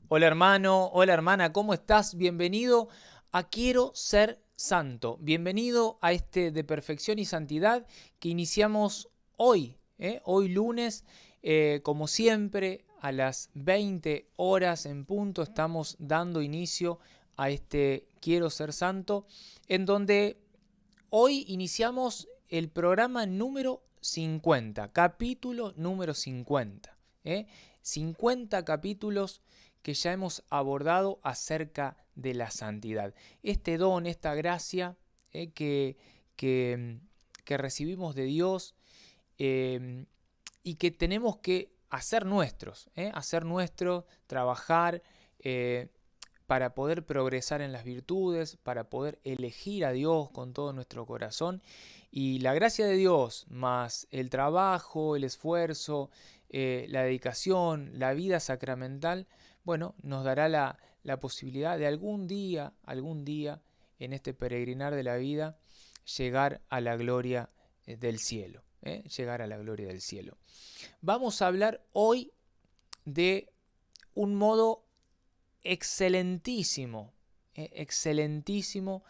Hola hermano, hola hermana, ¿cómo estás? Bienvenido a Quiero Ser Santo. Bienvenido a este de perfección y santidad que iniciamos hoy, hoy lunes, como siempre, a las 20 horas en punto estamos dando inicio a este Quiero Ser Santo, en donde hoy iniciamos el programa número 50, capítulo número 50. 50 capítulos que ya hemos abordado acerca de la santidad. Este don, esta gracia que, que recibimos de Dios y que tenemos que hacer nuestros, trabajar para poder progresar en las virtudes, para poder elegir a Dios con todo nuestro corazón. Y la gracia de Dios, más el trabajo, el esfuerzo, la dedicación, la vida sacramental, bueno, nos dará la posibilidad de algún día, en este peregrinar de la vida, llegar a la gloria del cielo. Llegar a la gloria del cielo. Vamos a hablar hoy de un modo excelentísimo, excelentísimo.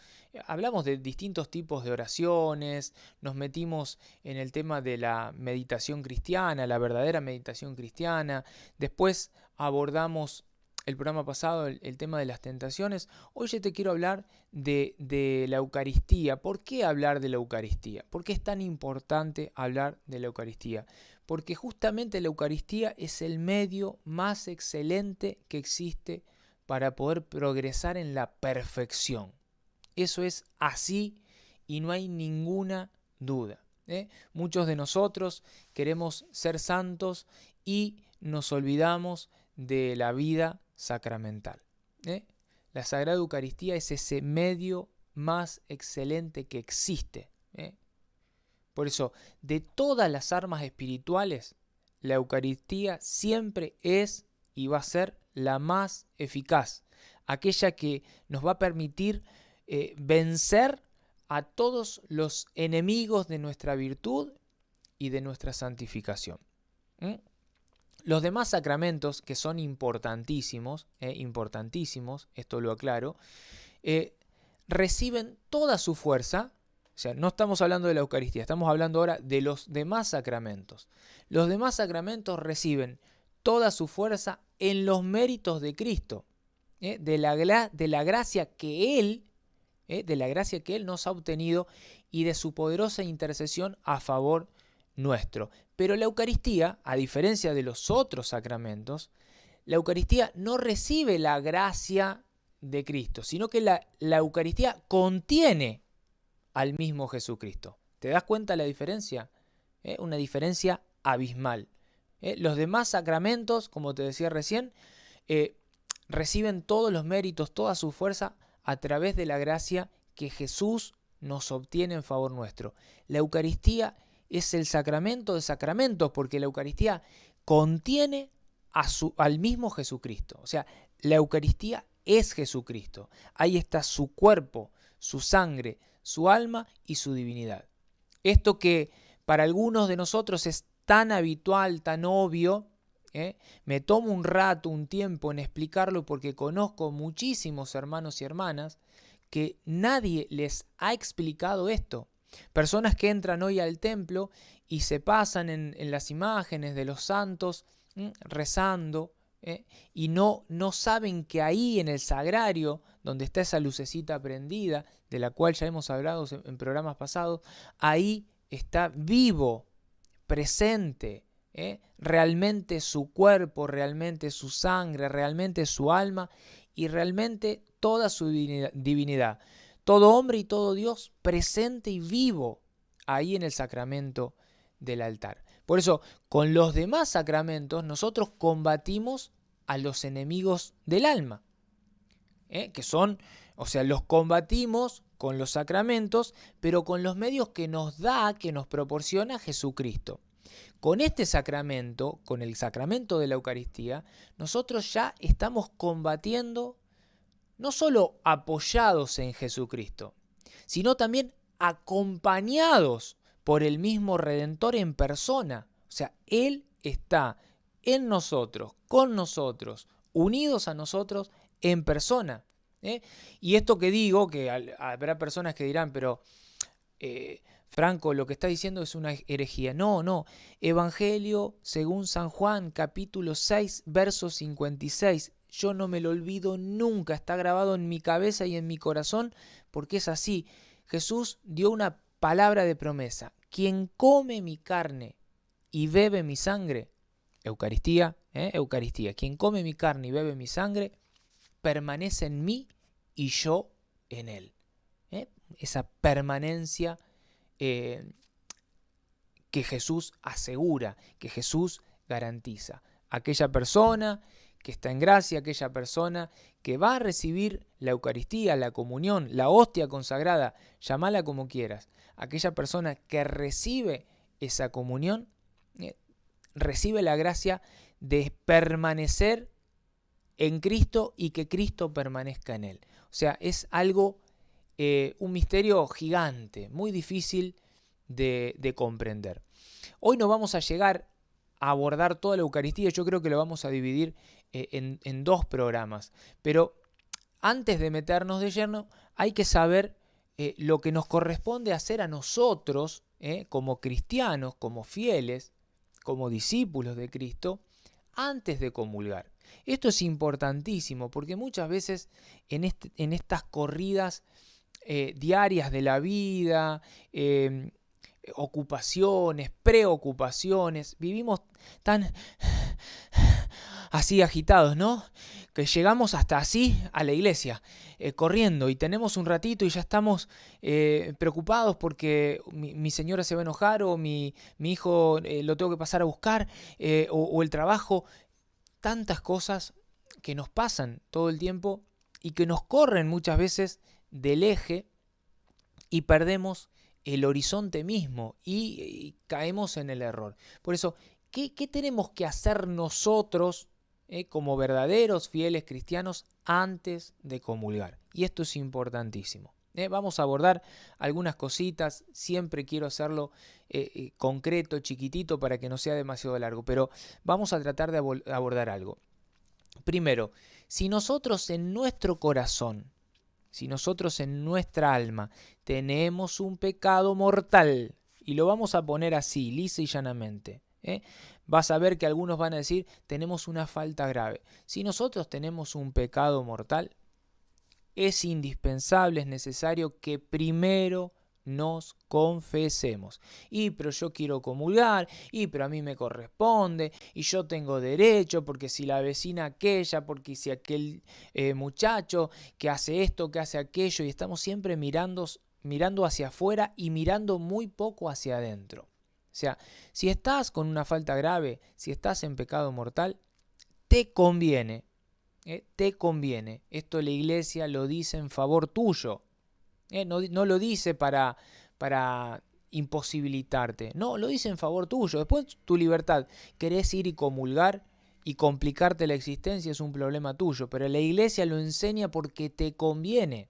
Hablamos de distintos tipos de oraciones, nos metimos en el tema de la meditación cristiana, la verdadera meditación cristiana, después abordamos el programa pasado el tema de las tentaciones. Hoy yo te quiero hablar de la Eucaristía. ¿Por qué hablar de la Eucaristía? ¿Por qué es tan importante hablar de la Eucaristía? Porque justamente la Eucaristía es el medio más excelente que existe para poder progresar en la perfección. Eso es así y no hay ninguna duda. Muchos de nosotros queremos ser santos y nos olvidamos de la vida sacramental. La Sagrada Eucaristía es ese medio más excelente que existe. Por eso, de todas las armas espirituales, la Eucaristía siempre es y va a ser la más eficaz, aquella que nos va a permitir vencer a todos los enemigos de nuestra virtud y de nuestra santificación. Los demás sacramentos, que son importantísimos, esto lo aclaro, reciben toda su fuerza. O sea, no estamos hablando de la Eucaristía, estamos hablando ahora de los demás sacramentos. Los demás sacramentos reciben toda su fuerza en los méritos de Cristo, de la gracia que Él nos ha obtenido y de su poderosa intercesión a favor nuestro. Pero la Eucaristía, a diferencia de los otros sacramentos, la Eucaristía no recibe la gracia de Cristo, sino que la Eucaristía contiene al mismo Jesucristo. ¿Te das cuenta la diferencia? Una diferencia abismal. Los demás sacramentos, como te decía recién, reciben todos los méritos, toda su fuerza a través de la gracia que Jesús nos obtiene en favor nuestro. La Eucaristía es el sacramento de sacramentos porque la Eucaristía contiene al mismo Jesucristo. O sea, la Eucaristía es Jesucristo. Ahí está su cuerpo, su sangre, su alma y su divinidad. Esto que para algunos de nosotros es tan habitual, tan obvio, me tomo un rato, un tiempo en explicarlo porque conozco muchísimos hermanos y hermanas que nadie les ha explicado esto. Personas que entran hoy al templo y se pasan en las imágenes de los santos rezando, y no saben que ahí en el sagrario, donde está esa lucecita prendida, de la cual ya hemos hablado en programas pasados, ahí está vivo, presente, realmente su cuerpo, realmente su sangre, realmente su alma y realmente toda su divinidad. Todo hombre y todo Dios presente y vivo ahí en el sacramento del altar. Por eso, con los demás sacramentos nosotros combatimos a los enemigos del alma, que son, o sea, los combatimos con los sacramentos, pero con los medios que nos da, que nos proporciona Jesucristo. Con este sacramento, con el sacramento de la Eucaristía, nosotros ya estamos combatiendo no solo apoyados en Jesucristo, sino también acompañados por el mismo Redentor en persona. O sea, Él está en nosotros, con nosotros, unidos a nosotros en persona. Y esto que digo, que habrá personas que dirán, pero Franco, lo que está diciendo es una herejía. No, no. Evangelio según San Juan, capítulo 6, verso 56. Yo no me lo olvido nunca, está grabado en mi cabeza y en mi corazón, porque es así. Jesús dio una palabra de promesa. Quien come mi carne y bebe mi sangre, Eucaristía, Eucaristía. Quien come mi carne y bebe mi sangre, permanece en mí y yo en él. Esa permanencia que Jesús asegura, que Jesús garantiza. Aquella persona que está en gracia, aquella persona que va a recibir la Eucaristía, la comunión, la hostia consagrada, llámala como quieras, aquella persona que recibe esa comunión, recibe la gracia de permanecer en Cristo y que Cristo permanezca en él. O sea, es algo, un misterio gigante, muy difícil de comprender. Hoy no vamos a llegar a abordar toda la Eucaristía, yo creo que lo vamos a dividir en 2 programas, pero antes de meternos de lleno hay que saber lo que nos corresponde hacer a nosotros como cristianos, como fieles, como discípulos de Cristo, antes de comulgar. Esto es importantísimo porque muchas veces en estas corridas diarias de la vida, ocupaciones, preocupaciones, vivimos tan así agitados, ¿no? Que llegamos hasta así a la iglesia, corriendo, y tenemos un ratito y ya estamos preocupados porque mi señora se va a enojar, o mi hijo lo tengo que pasar a buscar, o el trabajo. Tantas cosas que nos pasan todo el tiempo y que nos corren muchas veces del eje y perdemos el horizonte mismo y caemos en el error. Por eso, ¿qué tenemos que hacer nosotros como verdaderos fieles cristianos antes de comulgar? Y esto es importantísimo. Vamos a abordar algunas cositas, siempre quiero hacerlo concreto, chiquitito, para que no sea demasiado largo, pero vamos a tratar de abordar algo. Primero, si nosotros en nuestro corazón, si nosotros en nuestra alma tenemos un pecado mortal, y lo vamos a poner así, lisa y llanamente, vas a ver que algunos van a decir, tenemos una falta grave. Si nosotros tenemos un pecado mortal, es indispensable, es necesario que primero nos confesemos. Pero yo quiero comulgar, pero a mí me corresponde, y yo tengo derecho, porque si la vecina aquella, porque si aquel muchacho que hace esto, que hace aquello, y estamos siempre mirando hacia afuera y mirando muy poco hacia adentro. O sea, si estás con una falta grave, si estás en pecado mortal, te conviene. Te conviene. Esto la iglesia lo dice en favor tuyo. No lo dice para imposibilitarte. No, lo dice en favor tuyo. Después tu libertad. Querés ir y comulgar y complicarte la existencia, es un problema tuyo. Pero la iglesia lo enseña porque te conviene.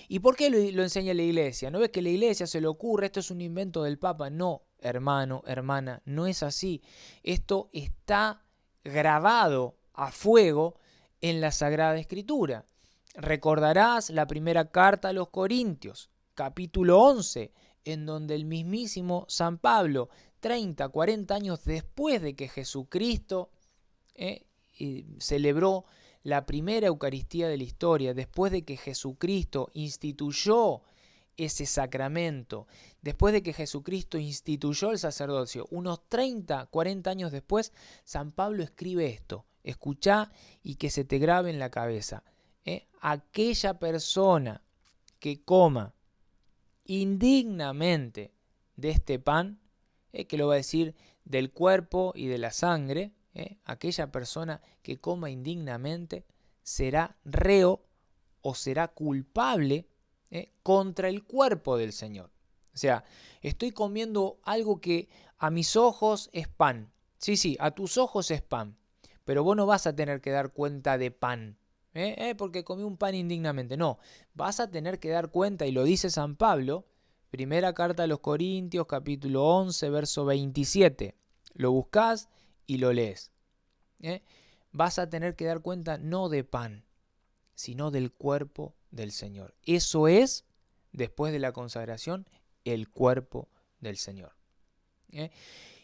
¿Y por qué lo enseña la iglesia? ¿No ves que la iglesia se le ocurre, esto es un invento del Papa? No, hermano, hermana, no es así. Esto está grabado a fuego en la Sagrada Escritura. Recordarás la primera carta a los Corintios, capítulo 11, en donde el mismísimo San Pablo, 30, 40 años después de que Jesucristo celebró la primera Eucaristía de la historia, después de que Jesucristo instituyó ese sacramento, después de que Jesucristo instituyó el sacerdocio, unos 30, 40 años después, San Pablo escribe esto. Escuchá y que se te grabe en la cabeza. Aquella persona que coma indignamente de este pan, que lo va a decir del cuerpo y de la sangre, aquella persona que coma indignamente será reo o será culpable contra el cuerpo del Señor. O sea, estoy comiendo algo que a mis ojos es pan. Sí, a tus ojos es pan. Pero vos no vas a tener que dar cuenta de pan, porque comí un pan indignamente. No, vas a tener que dar cuenta, y lo dice San Pablo, Primera carta a los Corintios, capítulo 11, verso 27. Lo buscás y lo lees. Vas a tener que dar cuenta no de pan, sino del cuerpo del Señor. Eso es, después de la consagración, el cuerpo del Señor.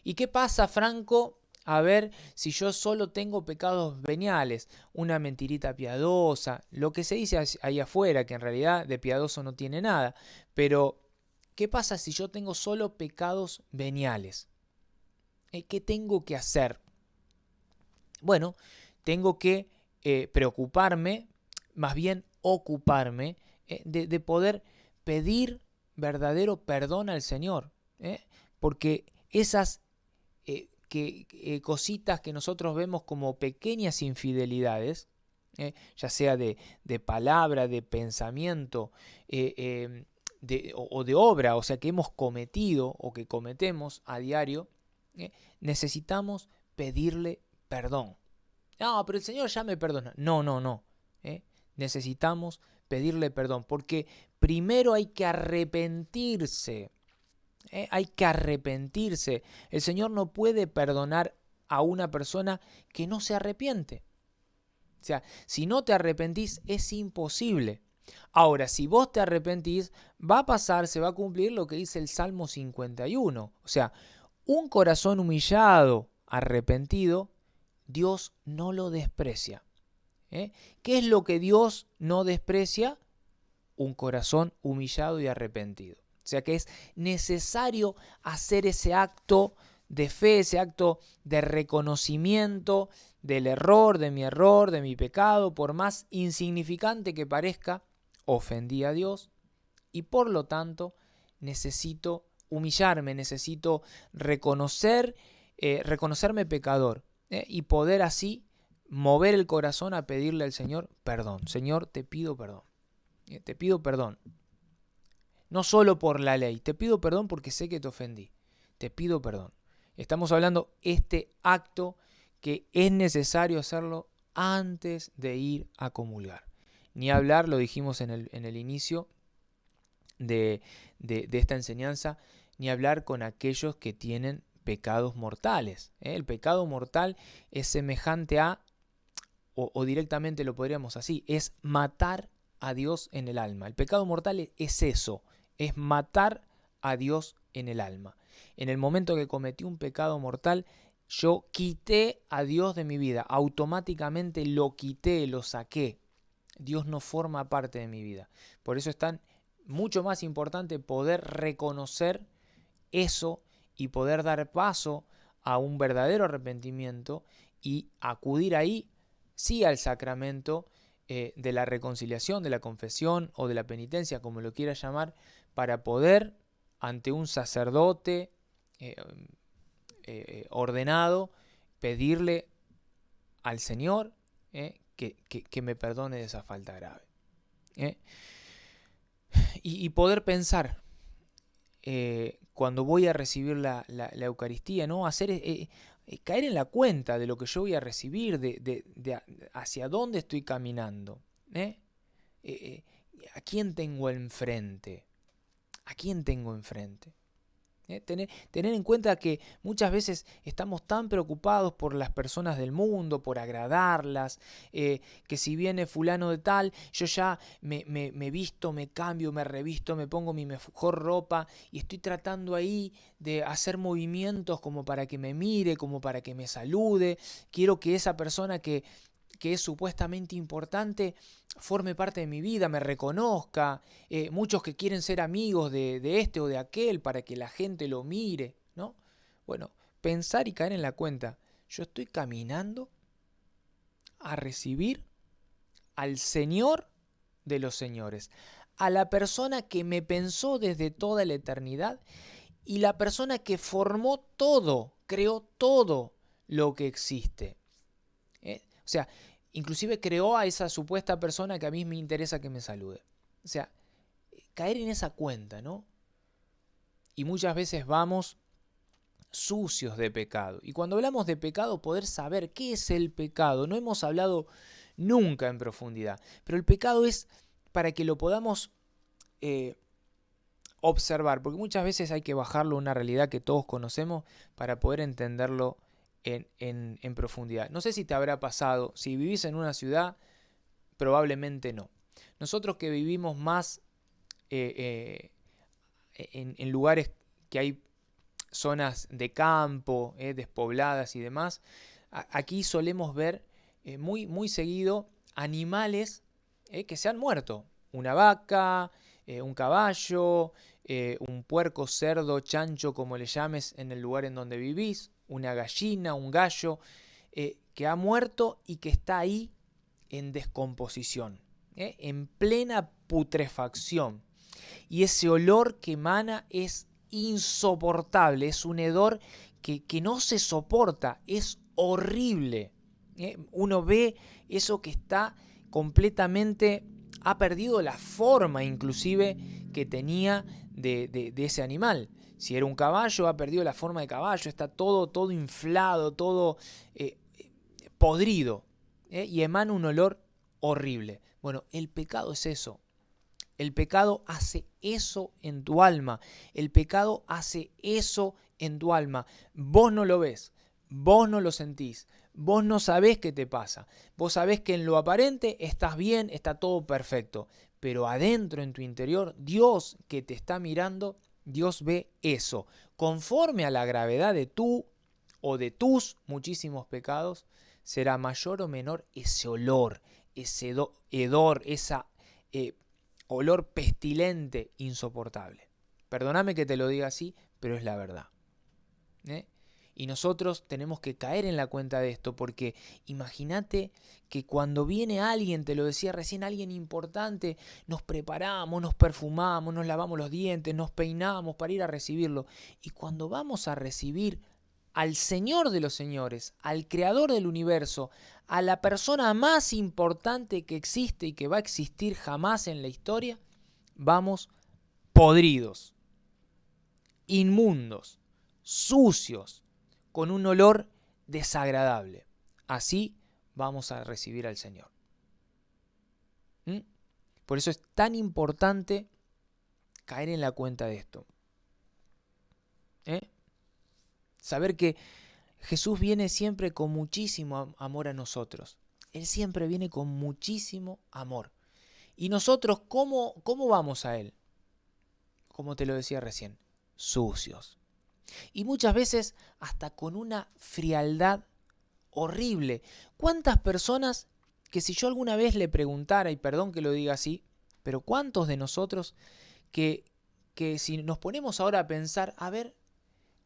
¿Y qué pasa, Franco? A ver, si yo solo tengo pecados veniales, una mentirita piadosa, lo que se dice ahí afuera, que en realidad de piadoso no tiene nada, pero ¿qué pasa si yo tengo solo pecados veniales? ¿Qué tengo que hacer? Bueno, tengo que preocuparme, más bien ocuparme, de poder pedir verdadero perdón al Señor, porque esas cositas que nosotros vemos como pequeñas infidelidades, ya sea de palabra, de pensamiento o de obra, o sea, que hemos cometido o que cometemos a diario, necesitamos pedirle perdón. No, pero el Señor ya me perdona. No. Necesitamos pedirle perdón, porque primero hay que arrepentirse. Hay que arrepentirse. El Señor no puede perdonar a una persona que no se arrepiente. O sea, si no te arrepentís, es imposible. Ahora, si vos te arrepentís, va a pasar, se va a cumplir lo que dice el Salmo 51. O sea, un corazón humillado, arrepentido, Dios no lo desprecia. ¿Qué es lo que Dios no desprecia? Un corazón humillado y arrepentido. O sea que es necesario hacer ese acto de fe, ese acto de reconocimiento del error, de mi pecado, por más insignificante que parezca, ofendí a Dios y por lo tanto necesito humillarme, necesito reconocerme pecador, y poder así mover el corazón a pedirle al Señor perdón. Señor, te pido perdón. Te pido perdón. No solo por la ley, te pido perdón porque sé que te ofendí. Te pido perdón. Estamos hablando este acto que es necesario hacerlo antes de ir a comulgar. Ni hablar, lo dijimos en el inicio de esta enseñanza, ni hablar con aquellos que tienen pecados mortales. El pecado mortal es semejante a, o directamente lo podríamos así, es matar a Dios en el alma. El pecado mortal es eso, es matar a Dios en el alma. En el momento que cometí un pecado mortal, yo quité a Dios de mi vida, automáticamente lo quité, lo saqué. Dios no forma parte de mi vida. Por eso es tan mucho más importante poder reconocer eso y poder dar paso a un verdadero arrepentimiento y acudir ahí, sí, al sacramento de la reconciliación, de la confesión o de la penitencia, como lo quiera llamar, para poder, ante un sacerdote ordenado, pedirle al Señor que me perdone de esa falta grave. Y poder pensar, cuando voy a recibir la Eucaristía, ¿no? Caer en la cuenta de lo que yo voy a recibir, de hacia dónde estoy caminando. ¿A quién tengo enfrente? ¿A quién tengo enfrente? Tener en cuenta que muchas veces estamos tan preocupados por las personas del mundo, por agradarlas, que si viene fulano de tal, yo ya me visto, me cambio, me revisto, me pongo mi mejor ropa y estoy tratando ahí de hacer movimientos como para que me mire, como para que me salude. Quiero que esa persona que es supuestamente importante forme parte de mi vida, me reconozca, muchos que quieren ser amigos de este o de aquel para que la gente lo mire, ¿no? Bueno, pensar y caer en la cuenta, yo estoy caminando a recibir al Señor de los señores, a la persona que me pensó desde toda la eternidad y la persona que formó todo, creó todo lo que existe. O sea, inclusive creó a esa supuesta persona que a mí me interesa que me salude. O sea, caer en esa cuenta, ¿no? Y muchas veces vamos sucios de pecado. Y cuando hablamos de pecado, poder saber qué es el pecado. No hemos hablado nunca en profundidad. Pero el pecado es para que lo podamos observar, porque muchas veces hay que bajarlo a una realidad que todos conocemos para poder entenderlo en profundidad. No sé si te habrá pasado, si vivís en una ciudad, probablemente no. Nosotros que vivimos más en lugares que hay zonas de campo, despobladas y demás, aquí solemos ver muy seguido animales que se han muerto. Una vaca, un caballo, un puerco, cerdo, chancho, como le llames en el lugar en donde vivís, una gallina, un gallo, que ha muerto y que está ahí en descomposición, en plena putrefacción. Y ese olor que emana es insoportable, es un hedor que no se soporta, es horrible. Uno ve eso que está completamente, ha perdido la forma inclusive que tenía de ese animal. Si era un caballo, ha perdido la forma de caballo, está todo inflado, todo podrido, y emana un olor horrible. Bueno, el pecado es eso. El pecado hace eso en tu alma. El pecado hace eso en tu alma. Vos no lo ves, vos no lo sentís, vos no sabés qué te pasa. Vos sabés que en lo aparente estás bien, está todo perfecto. Pero adentro, en tu interior, Dios que te está mirando, Dios ve eso. Conforme a la gravedad de tú o de tus muchísimos pecados, será mayor o menor ese olor, ese hedor, esa olor pestilente, insoportable. Perdóname que te lo diga así, pero es la verdad. Y nosotros tenemos que caer en la cuenta de esto, porque imagínate que cuando viene alguien, te lo decía recién, alguien importante, nos preparamos, nos perfumamos, nos lavamos los dientes, nos peinamos para ir a recibirlo. Y cuando vamos a recibir al Señor de los señores, al Creador del universo, a la persona más importante que existe y que va a existir jamás en la historia, vamos podridos, inmundos, sucios, con un olor desagradable. Así vamos a recibir al Señor. Por eso es tan importante caer en la cuenta de esto. Saber que Jesús viene siempre con muchísimo amor a nosotros. Él siempre viene con muchísimo amor. ¿Y nosotros cómo vamos a Él? Como te lo decía recién, sucios. Y muchas veces hasta con una frialdad horrible. ¿Cuántas personas que si yo alguna vez le preguntara, y perdón que lo diga así, pero cuántos de nosotros que si nos ponemos ahora a pensar, a ver,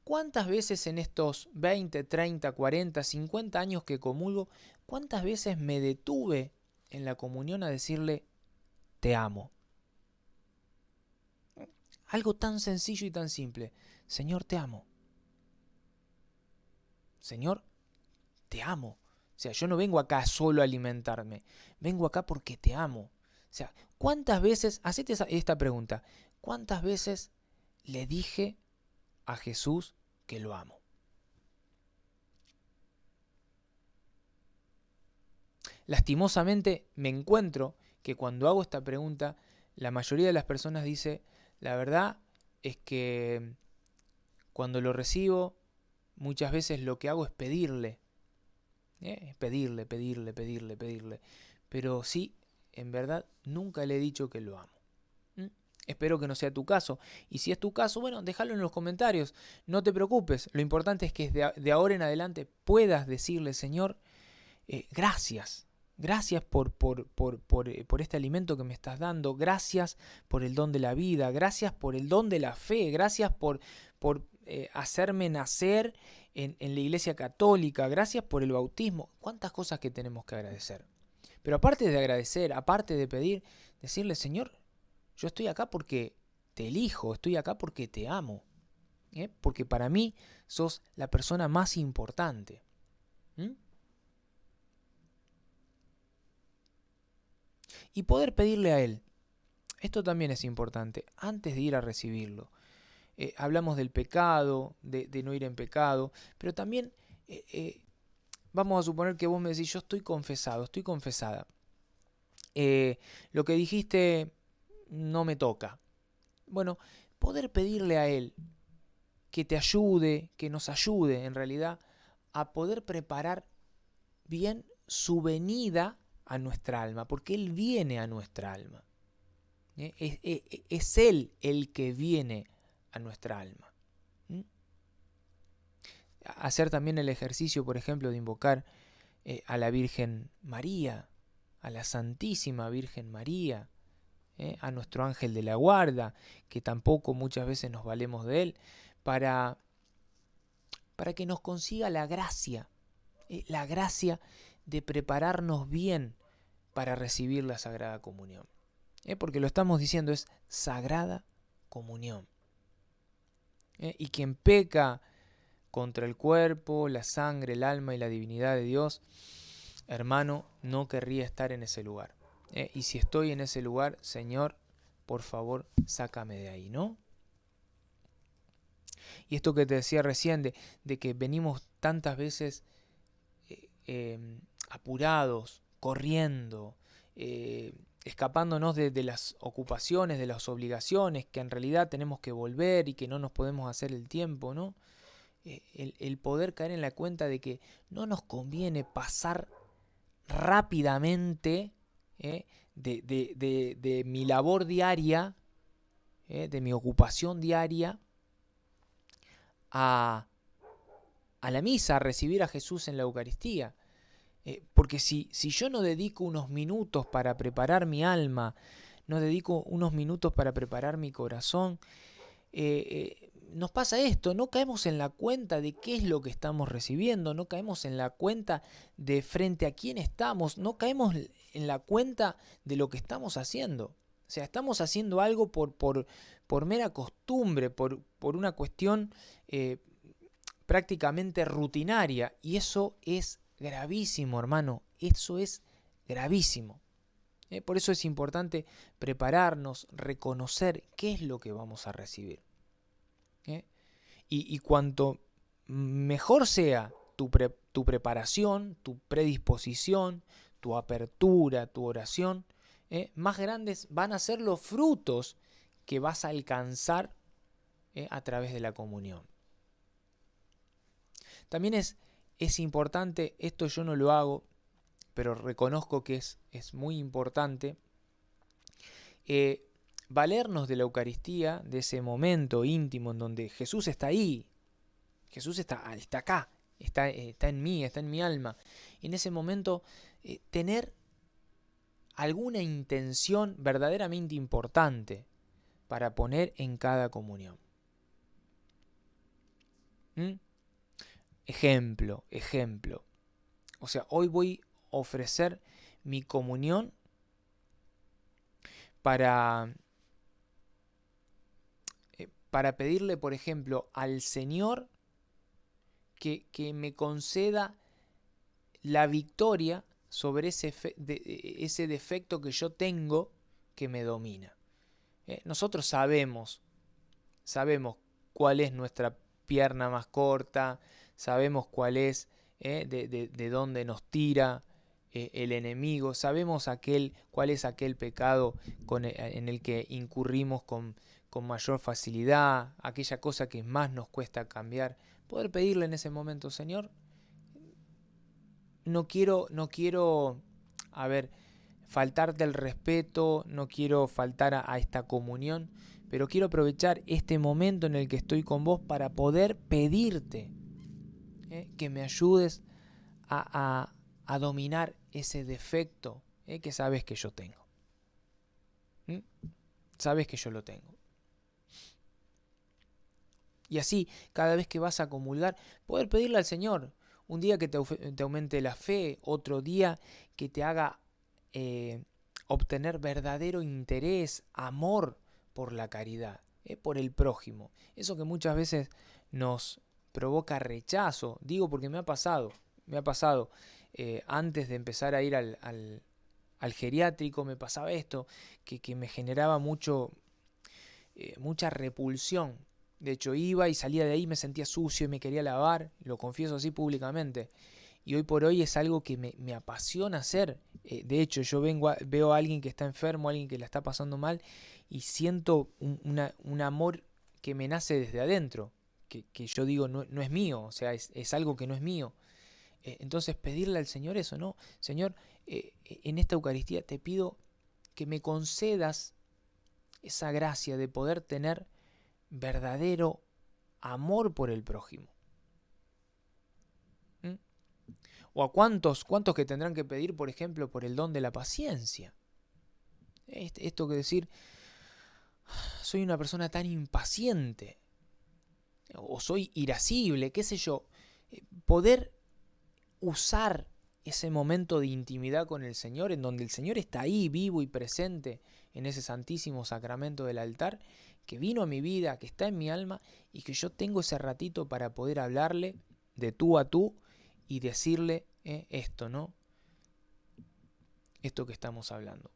¿cuántas veces en estos 20, 30, 40, 50 años que comulgo, cuántas veces me detuve en la comunión a decirle, te amo? Algo tan sencillo y tan simple. Señor, te amo. Señor, te amo. O sea, yo no vengo acá solo a alimentarme. Vengo acá porque te amo. O sea, ¿cuántas veces, hacete esta pregunta, cuántas veces le dije a Jesús que lo amo? Lastimosamente me encuentro que cuando hago esta pregunta, la mayoría de las personas dice, la verdad es que cuando lo recibo, muchas veces lo que hago es pedirle. Pedirle. Pero sí, en verdad, nunca le he dicho que lo amo. Espero que no sea tu caso. Y si es tu caso, bueno, déjalo en los comentarios. No te preocupes. Lo importante es que de ahora en adelante puedas decirle, Señor, gracias. Gracias por este alimento que me estás dando. Gracias por el don de la vida. Gracias por el don de la fe. Gracias por hacerme nacer en la iglesia católica. Gracias por el bautismo. ¿Cuántas cosas que tenemos que agradecer? Pero aparte de agradecer, aparte de pedir, decirle, Señor, yo estoy acá porque te elijo. Estoy acá porque te amo. Porque para mí sos la persona más importante. Y poder pedirle a Él. Esto también es importante, antes de ir a recibirlo. Hablamos del pecado, de no ir en pecado, pero también vamos a suponer que vos me decís, yo estoy confesado, estoy confesada. Lo que dijiste no me toca. Bueno, poder pedirle a Él que te ayude, que nos ayude en realidad a poder preparar bien su venida a nuestra alma, porque Él viene a nuestra alma. Es Él el que viene a nuestra alma. Hacer también el ejercicio, por ejemplo, de invocar a la Virgen María, a la Santísima Virgen María, a nuestro ángel de la guarda, que tampoco muchas veces nos valemos de él, para que nos consiga la gracia de prepararnos bien para recibir la Sagrada Comunión. Porque lo estamos diciendo, es Sagrada Comunión. Y quien peca contra el cuerpo, la sangre, el alma y la divinidad de Dios, hermano, no querría estar en ese lugar. Y si estoy en ese lugar, Señor, por favor, sácame de ahí, ¿no? Y esto que te decía recién, de que venimos tantas veces apurados, corriendo, escapándonos de las ocupaciones, de las obligaciones, que en realidad tenemos que volver y que no nos podemos hacer el tiempo, ¿no? El poder caer en la cuenta de que no nos conviene pasar rápidamente de mi labor diaria, de mi ocupación diaria, a la misa, a recibir a Jesús en la Eucaristía. Porque si yo no dedico unos minutos para preparar mi alma, no dedico unos minutos para preparar mi corazón, nos pasa esto, no caemos en la cuenta de qué es lo que estamos recibiendo, no caemos en la cuenta de frente a quién estamos, no caemos en la cuenta de lo que estamos haciendo. O sea, estamos haciendo algo por mera costumbre, por una cuestión prácticamente rutinaria, y eso es gravísimo, hermano, eso es gravísimo. Por eso es importante prepararnos, reconocer qué es lo que vamos a recibir. Y cuanto mejor sea tu preparación, tu predisposición, tu apertura, tu oración, más grandes van a ser los frutos que vas a alcanzar a través de la comunión. También es importante, esto yo no lo hago, pero reconozco que es muy importante, valernos de la Eucaristía, de ese momento íntimo en donde Jesús está ahí, Jesús está acá, está en mí, está en mi alma. En ese momento tener alguna intención verdaderamente importante para poner en cada comunión. Ejemplo. O sea, hoy voy a ofrecer mi comunión para pedirle, por ejemplo, al Señor que me conceda la victoria sobre ese defecto que yo tengo que me domina. Nosotros sabemos cuál es nuestra pierna más corta, sabemos cuál es de dónde nos tira el enemigo, sabemos cuál es aquel pecado en el que incurrimos con mayor facilidad, aquella cosa que más nos cuesta cambiar. Poder pedirle en ese momento, Señor, no quiero faltarte el respeto, no quiero faltar a esta comunión, pero quiero aprovechar este momento en el que estoy con vos para poder pedirte que me ayudes a dominar ese defecto que sabes que yo tengo. Sabes que yo lo tengo. Y así, cada vez que vas a comulgar, poder pedirle al Señor, un día que te aumente la fe, otro día que te haga obtener verdadero interés, amor por la caridad, por el prójimo. Eso que muchas veces nos provoca rechazo, digo porque me ha pasado antes de empezar a ir al geriátrico, me pasaba esto, que me generaba mucha repulsión. De hecho, iba y salía de ahí, me sentía sucio y me quería lavar, lo confieso así públicamente. Y hoy por hoy es algo que me apasiona hacer. De hecho, yo veo a alguien que está enfermo, a alguien que la está pasando mal, y siento un amor que me nace desde adentro, que yo digo no es mío, o sea, es algo que no es mío. Entonces pedirle al Señor eso, ¿no? Señor, en esta Eucaristía te pido que me concedas esa gracia de poder tener verdadero amor por el prójimo. ¿Mm? O a cuántos que tendrán que pedir, por ejemplo, por el don de la paciencia. Esto que decir, soy una persona tan impaciente, o soy irascible, qué sé yo. Poder usar ese momento de intimidad con el Señor, en donde el Señor está ahí, vivo y presente, en ese santísimo sacramento del altar, que vino a mi vida, que está en mi alma, y que yo tengo ese ratito para poder hablarle de tú a tú y decirle esto, ¿no? Esto que estamos hablando.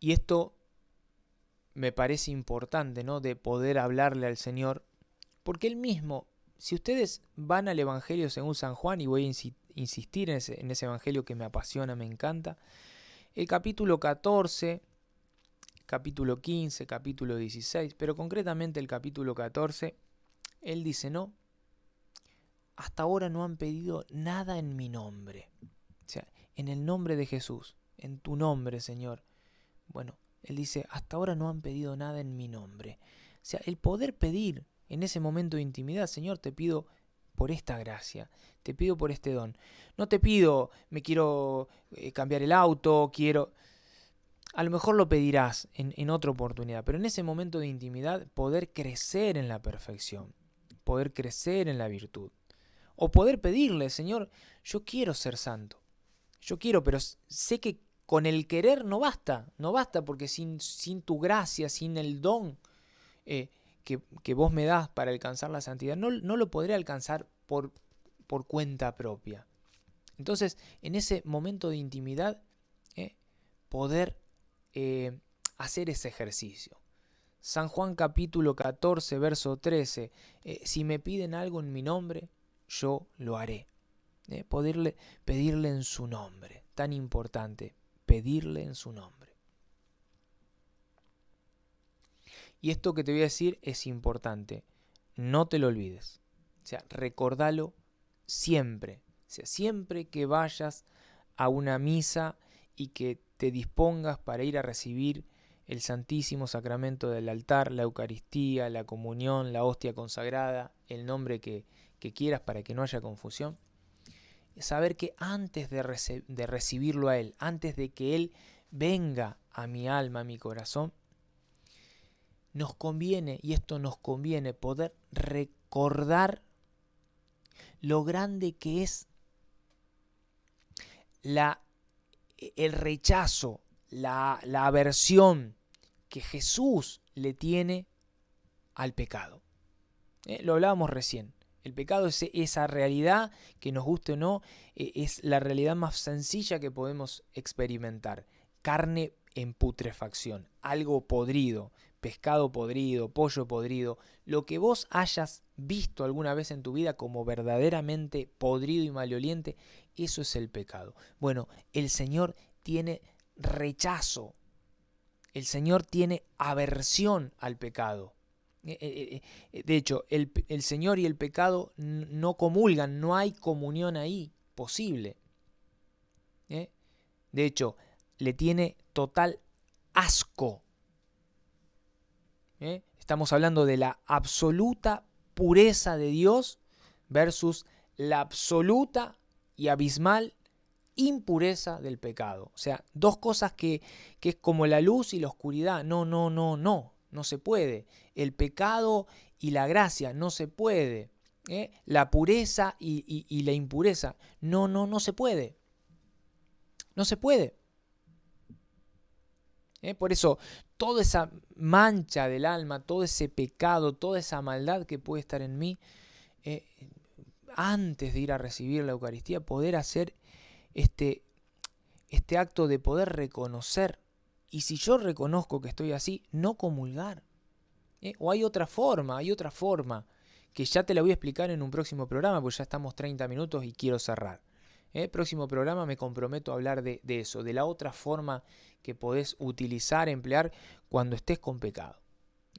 Y esto me parece importante, ¿no? De poder hablarle al Señor, porque Él mismo, si ustedes van al Evangelio según San Juan, y voy a insistir en ese Evangelio que me apasiona, me encanta, el capítulo 14, capítulo 15, capítulo 16, pero concretamente el capítulo 14, Él dice, no, hasta ahora no han pedido nada en mi nombre. O sea, en el nombre de Jesús, en tu nombre, Señor. Bueno, Él dice, hasta ahora no han pedido nada en mi nombre. O sea, el poder pedir en ese momento de intimidad, Señor, te pido por esta gracia, te pido por este don. No te pido, me quiero cambiar el auto, quiero... A lo mejor lo pedirás en otra oportunidad, pero en ese momento de intimidad poder crecer en la perfección, poder crecer en la virtud. O poder pedirle, Señor, yo quiero ser santo, yo quiero, pero sé que con el querer no basta porque sin tu gracia, sin el don que vos me das para alcanzar la santidad, no lo podré alcanzar por cuenta propia. Entonces, en ese momento de intimidad, poder hacer ese ejercicio. San Juan capítulo 14, verso 13, si me piden algo en mi nombre, yo lo haré. Pedirle en su nombre, tan importante, pedirle en su nombre. Y esto que te voy a decir es importante, no te lo olvides. O sea, recordalo siempre. O sea, siempre que vayas a una misa y que te dispongas para ir a recibir el Santísimo Sacramento del altar, la Eucaristía, la comunión, la hostia consagrada, el nombre que quieras para que no haya confusión, saber que antes de recibirlo a Él, antes de que Él venga a mi alma, a mi corazón, nos conviene, y esto nos conviene, poder recordar lo grande que es el rechazo, la aversión que Jesús le tiene al pecado. Lo hablábamos recién. El pecado es esa realidad que, nos guste o no, es la realidad más sencilla que podemos experimentar. Carne en putrefacción, algo podrido, pescado podrido, pollo podrido, lo que vos hayas visto alguna vez en tu vida como verdaderamente podrido y maloliente, eso es el pecado. Bueno, el Señor tiene rechazo, el Señor tiene aversión al pecado. De hecho, el Señor y el pecado no comulgan, no hay comunión ahí posible. De hecho, le tiene total asco. Estamos hablando de la absoluta pureza de Dios versus la absoluta y abismal impureza del pecado. O sea, dos cosas que es como la luz y la oscuridad. No se puede. El pecado y la gracia no se puede. La pureza y la impureza no se puede. No se puede. Por eso, toda esa mancha del alma, todo ese pecado, toda esa maldad que puede estar en mí, antes de ir a recibir la Eucaristía, poder hacer este acto de poder reconocer. Y si yo reconozco que estoy así, no comulgar. O hay otra forma que ya te la voy a explicar en un próximo programa, porque ya estamos 30 minutos y quiero cerrar. Próximo programa me comprometo a hablar de eso, de la otra forma que podés utilizar, emplear cuando estés con pecado.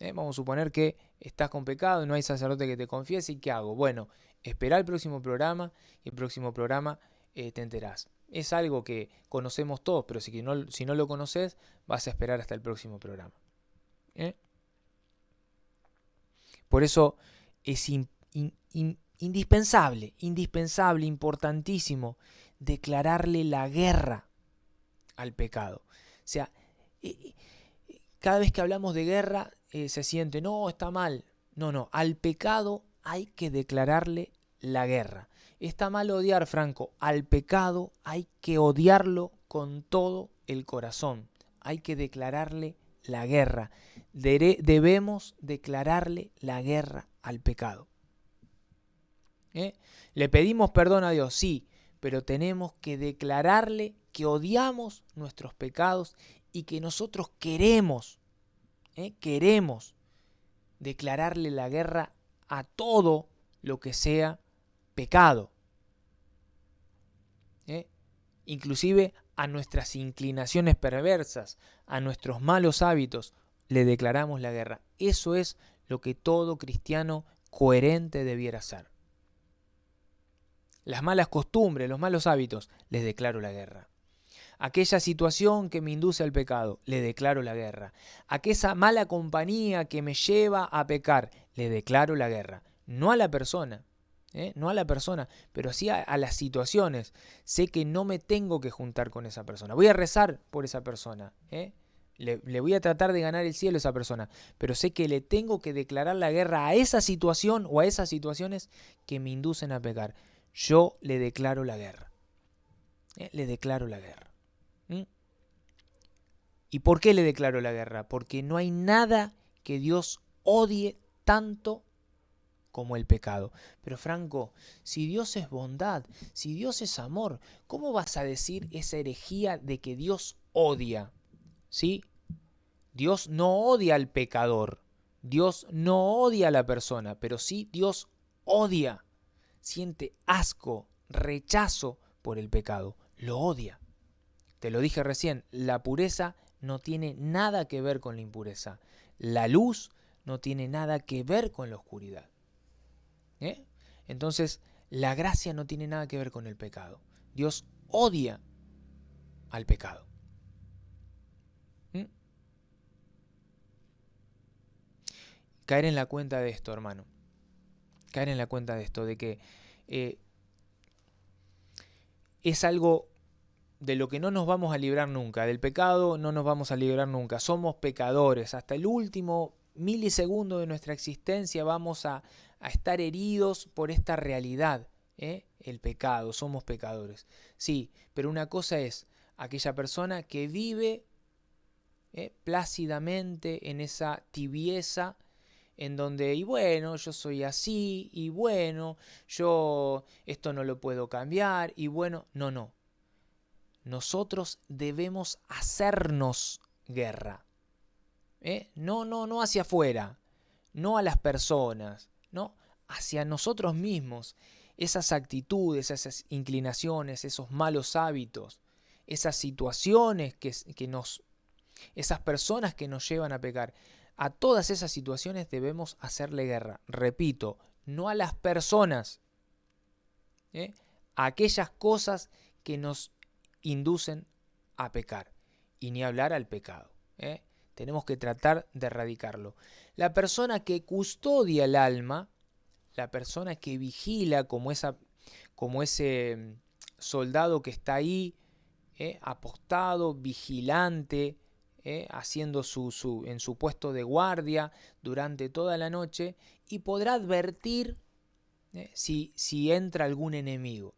Vamos a suponer que estás con pecado y no hay sacerdote que te confiese. ¿Y qué hago? Bueno, espera el próximo programa y el próximo programa te enterás. Es algo que conocemos todos, pero si no lo conoces, vas a esperar hasta el próximo programa. Por eso es indispensable, importantísimo, declararle la guerra al pecado. O sea, cada vez que hablamos de guerra se siente, no, está mal. No, al pecado hay que declararle la guerra. Está mal odiar, Franco. Al pecado hay que odiarlo con todo el corazón. Hay que declararle la guerra. Debemos declararle la guerra al pecado. ¿Le pedimos perdón a Dios? Sí, pero tenemos que declararle que odiamos nuestros pecados y que nosotros queremos declararle la guerra a todo lo que sea pecado. Inclusive a nuestras inclinaciones perversas, a nuestros malos hábitos, le declaramos la guerra. Eso es lo que todo cristiano coherente debiera hacer. Las malas costumbres, los malos hábitos, les declaro la guerra. Aquella situación que me induce al pecado, le declaro la guerra. Aquella mala compañía que me lleva a pecar, le declaro la guerra. No a la persona, no a la persona, pero sí a las situaciones. Sé que no me tengo que juntar con esa persona. Voy a rezar por esa persona, le voy a tratar de ganar el cielo a esa persona, pero sé que le tengo que declarar la guerra a esa situación o a esas situaciones que me inducen a pecar. Yo le declaro la guerra. Le declaro la guerra. ¿Y por qué le declaro la guerra? Porque no hay nada que Dios odie tanto como el pecado. Pero Franco, si Dios es bondad, si Dios es amor, ¿cómo vas a decir esa herejía de que Dios odia? ¿Sí? Dios no odia al pecador, Dios no odia a la persona, pero sí Dios odia, siente asco, rechazo por el pecado, lo odia. Te lo dije recién, la pureza no tiene nada que ver con la impureza. La luz no tiene nada que ver con la oscuridad. Entonces, la gracia no tiene nada que ver con el pecado. Dios odia al pecado. Caer en la cuenta de esto, hermano. Caer en la cuenta de esto, de que es algo de lo que no nos vamos a librar nunca. Del pecado no nos vamos a librar nunca. Somos pecadores. Hasta el último milisegundo de nuestra existencia vamos a estar heridos por esta realidad. El pecado, somos pecadores. Sí, pero una cosa es aquella persona que vive plácidamente en esa tibieza en donde, y bueno, yo soy así, y bueno, yo esto no lo puedo cambiar, y bueno, no. Nosotros debemos hacernos guerra. No hacia afuera, no a las personas, no, hacia nosotros mismos. Esas actitudes, esas inclinaciones, esos malos hábitos, esas situaciones esas personas que nos llevan a pecar. A todas esas situaciones debemos hacerle guerra. Repito, no a las personas, a aquellas cosas que nos inducen a pecar. Y ni hablar al pecado. Tenemos que tratar de erradicarlo. La persona que custodia el alma, la persona que vigila como ese soldado que está ahí, apostado, vigilante, haciendo en su puesto de guardia durante toda la noche, y podrá advertir si entra algún enemigo.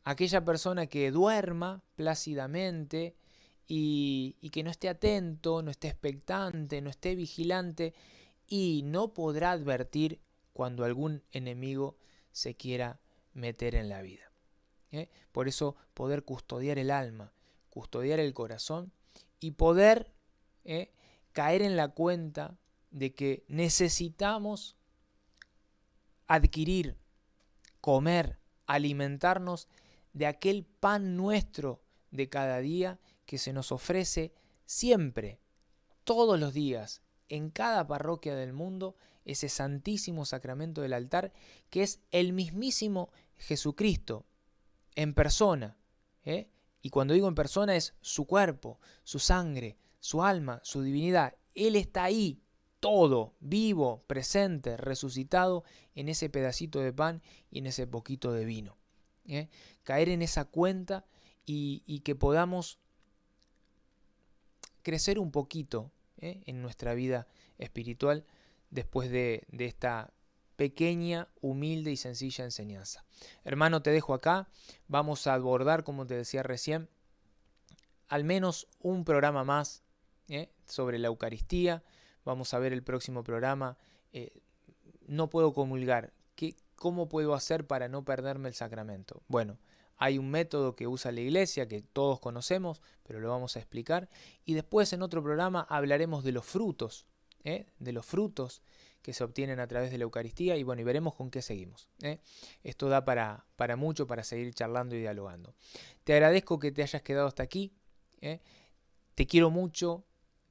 Aquella persona que duerma plácidamente y que no esté atento, no esté expectante, no esté vigilante, y no podrá advertir cuando algún enemigo se quiera meter en la vida. Por eso poder custodiar el alma, custodiar el corazón y poder caer en la cuenta de que necesitamos adquirir, comer, alimentarnos de aquel pan nuestro de cada día que se nos ofrece siempre, todos los días, en cada parroquia del mundo, ese santísimo sacramento del altar, que es el mismísimo Jesucristo en persona, ¿eh? Y cuando digo en persona es su cuerpo, su sangre, su alma, su divinidad. Él está ahí, todo, vivo, presente, resucitado en ese pedacito de pan y en ese poquito de vino. Caer en esa cuenta y que podamos crecer un poquito en nuestra vida espiritual después de esta pequeña, humilde y sencilla enseñanza. Hermano, te dejo acá. Vamos a abordar, como te decía recién, al menos un programa más sobre la Eucaristía. Vamos a ver el próximo programa. No puedo comulgar. ¿Cómo puedo hacer para no perderme el sacramento? Bueno, hay un método que usa la Iglesia que todos conocemos, pero lo vamos a explicar. Y después en otro programa hablaremos de los frutos, que se obtienen a través de la Eucaristía y bueno, y veremos con qué seguimos. Esto da para mucho, para seguir charlando y dialogando. Te agradezco que te hayas quedado hasta aquí. Te quiero mucho,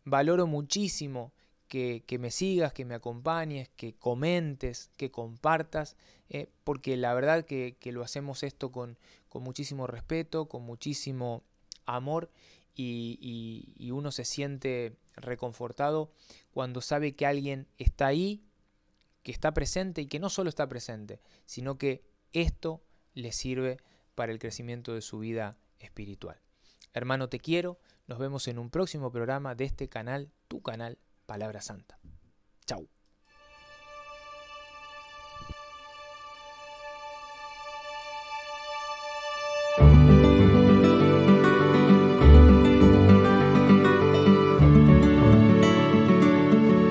valoro muchísimo que me sigas, que me acompañes, que comentes, que compartas, porque la verdad que lo hacemos esto con muchísimo respeto, con muchísimo amor y uno se siente reconfortado cuando sabe que alguien está ahí, que está presente y que no solo está presente, sino que esto le sirve para el crecimiento de su vida espiritual. Hermano, te quiero. Nos vemos en un próximo programa de este canal, tu canal, Palabra Santa. Chau.